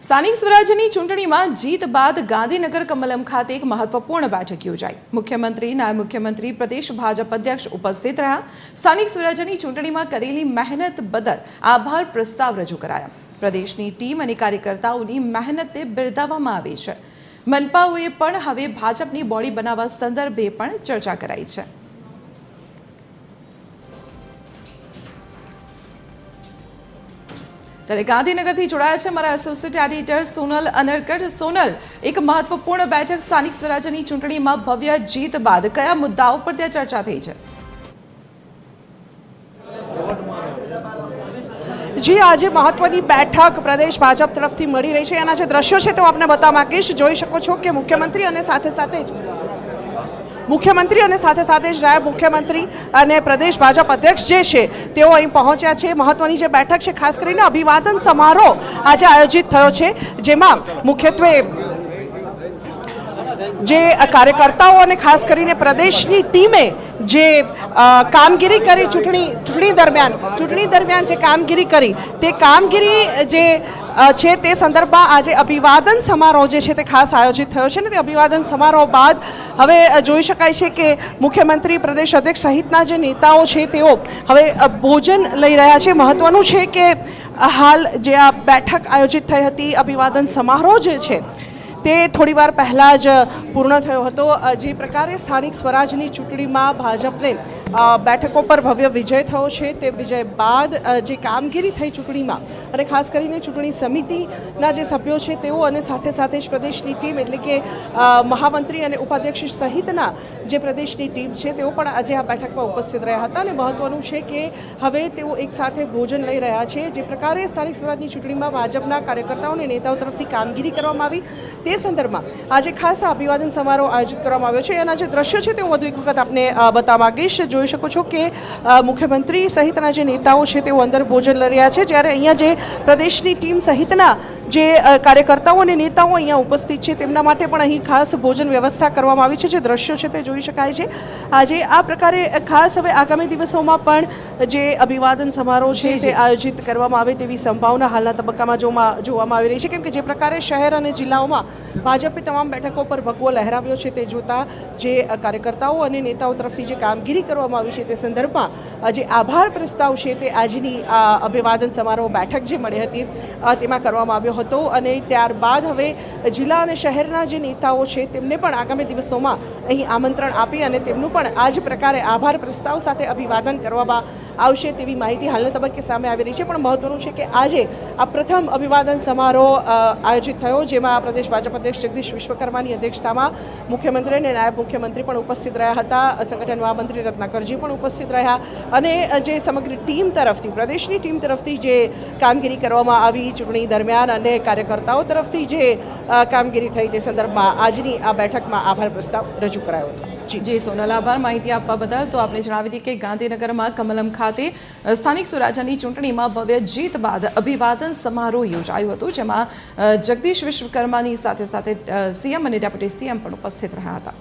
સ્થાનિક સ્વરાજ્યની ચૂંટણીમાં જીત બાદ ગાંધીનગર કમલમ ખાતે એક મહત્વપૂર્ણ બેઠક યોજાઈ। મુખ્યમંત્રી, નાયબ મુખ્યમંત્રી, પ્રદેશ ભાજપ અધ્યક્ષ ઉપસ્થિત રહ્યા। સ્થાનિક સ્વરાજ્યની ચૂંટણીમાં કરેલી મહેનત બદલ આભાર પ્રસ્તાવ રજૂ કરાયા। પ્રદેશની ટીમ અને કાર્યકર્તાઓની મહેનતને બિરદાવવામાં આવી છે। મનપાઓએ પણ હવે ભાજપની બોડી બનાવવા સંદર્ભે પણ ચર્ચા કરાઈ છે। ત્યારે ગાંધીનગરથી જોડાયા છે મારા એસોસિએટ એડિટર સોનલ અનરકટ। સોનલ, એક મહત્વપૂર્ણ બેઠક સ્થાનિક સ્વરાજ્યની ચૂંટણીમાં ભવ્ય જીત બાદ કયા મુદ્દાઓ પર ત્યાં ચર્ચા થઈ છે? જી, આજે મહત્વની બેઠક પ્રદેશ ભાજપ તરફથી મળી રહી છે। એના જે દ્રશ્યો છે તે આપને બતાવવા માંગીશ। જોઈ શકો છો કે મુખ્યમંત્રી અને સાથે સાથે જ નાયબ મુખ્યમંત્રી અને પ્રદેશ ભાજપ અધ્યક્ષ જે છે તેઓ અહીં પહોંચ્યા છે। મહત્વની જે બેઠક છે, ખાસ કરીને અભિવાદન સમારોહ આજે આયોજિત થયો છે, જેમાં મુખ્યત્વે જે કાર્યકર્તાઓ અને ખાસ કરીને પ્રદેશની ટીમે જે કામગીરી કરી ચૂંટણી દરમિયાન જે કામગીરી કરી તે કામગીરી જે છે તે સંદર્ભમાં આજે અભિવાદન સમારોહ જે છે તે ખાસ આયોજિત થયો છે। ને તે અભિવાદન સમારોહ બાદ હવે જોઈ શકાય છે કે મુખ્યમંત્રી, પ્રદેશ અધ્યક્ષ સહિતના જે નેતાઓ છે તેઓ હવે ભોજન લઈ રહ્યા છે। મહત્વનું છે કે હાલ જે આ બેઠક આયોજિત થઈ હતી, અભિવાદન સમારોહ જે છે તે થોડીવાર પહેલાં જ પૂર્ણ થયો હતો। જે પ્રકારે સ્થાનિક સ્વરાજની ચૂંટણીમાં ભાજપને બેઠકો પર ભવ્ય વિજય થયો છે, તે વિજય બાદ જે કામગીરી થઈ ચૂંટણીમાં અને ખાસ કરીને ચૂંટણી સમિતિના જે સભ્યો છે તેઓ અને સાથે જ પ્રદેશની ટીમ એટલે કે મહામંત્રી અને ઉપાધ્યક્ષ સહિતના જે પ્રદેશની ટીમ છે તેઓ પણ આજે આ બેઠકમાં ઉપસ્થિત રહ્યા હતા। અને મહત્વનું છે કે હવે તેઓ એકસાથે ભોજન લઈ રહ્યા છે। જે પ્રકારે સ્થાનિક સ્વરાજની ચૂંટણીમાં ભાજપના કાર્યકર્તાઓ અને નેતાઓ તરફથી કામગીરી કરવામાં આવી તે સંદર્ભમાં આજે ખાસ અભિવાદન સમારોહ આયોજિત કરવામાં આવ્યો છે। એના જે દ્રશ્યો છે તે હું વધુ એક વખત આપને બતાવવા માંગીશ। જોઈ શકો છો કે મુખ્યમંત્રી સહિતના જે નેતાઓ છે તેઓ અંદર ભોજન લઈ રહ્યા છે, જ્યારે અહીંયા જે પ્રદેશની ટીમ સહિતના જે કાર્યકર્તાઓ અને નેતાઓ અહીંયા ઉપસ્થિત છે તેમના માટે પણ અહીં ખાસ ભોજન વ્યવસ્થા કરવામાં આવી છે। જે દ્રશ્યો છે તે જોઈ શકાય છે। આજે આ પ્રકારે ખાસ હવે આગામી દિવસોમાં પણ જે અભિવાદન સમારોહ છે તે આયોજિત કરવામાં આવે તેવી સંભાવના હાલના તબક્કામાં જોવામાં આવી રહી છે, કેમ કે જે પ્રકારે શહેર અને જિલ્લાઓમાં ભાજપે તમામ બેઠકો પર ભગવો લહેરાવ્યો છે તે જોતા જે કાર્યકર્તાઓ અને નેતાઓ તરફથી જે કામગીરી કરવામાં આવી છે તે સંદર્ભમાં જે આભાર પ્રસ્તાવ છે તે આજની અભિવાદન સમારોહ બેઠક જે મળી હતી તેમાં કરવામાં આવ્યો હતો। અને ત્યારબાદ હવે જિલ્લા અને શહેરના જે નેતાઓ છે તેમને પણ આગામી દિવસોમાં અહીં આમંત્રણ આપી અને તેમનું પણ આ જ પ્રકારે આભાર પ્રસ્તાવ સાથે અભિવાદન કરવામાં આવશે તેવી માહિતી હાલના તબક્કે સામે આવી રહી છે। પણ મહત્વનું છે કે આજે આ પ્રથમ અભિવાદન સમારોહ આયોજિત થયો, જેમાં પ્રદેશ ભાજપ અધ્યક્ષ જગદીશ વિશ્વકર્માની અધ્યક્ષતામાં મુખ્યમંત્રી અને નાયબ મુખ્યમંત્રી પણ ઉપસ્થિત રહ્યા હતા। સંગઠન મહામંત્રી રત્નાકરજી પણ ઉપસ્થિત રહ્યા અને જે સમગ્ર ટીમ તરફથી, પ્રદેશની ટીમ તરફથી જે કામગીરી કરવામાં આવી ચૂંટણી દરમિયાન અને કાર્યકર્તાઓ તરફથી જે કામગીરી થઈ તે સંદર્ભમાં આજની આ બેઠકમાં આભાર પ્રસ્તાવ રજૂ કરાયો હતો। જી સોનલ, આભાર માહિતી આપવા બદલ। તો આપને જણાવી હતી કે ગાંધીનગરમાં કમલમ ખાતે સ્થાનિક સ્વરાજ્યની ચૂંટણીમાં ભવ્ય જીત બાદ અભિવાદન સમારોહ યોજાયું હતું, જેમાં જગદીશ વિશ્વકર્માની સાથે સીએમ અને ડેપ્યુટી સીએમ પણ ઉપસ્થિત રહ્યા હતા।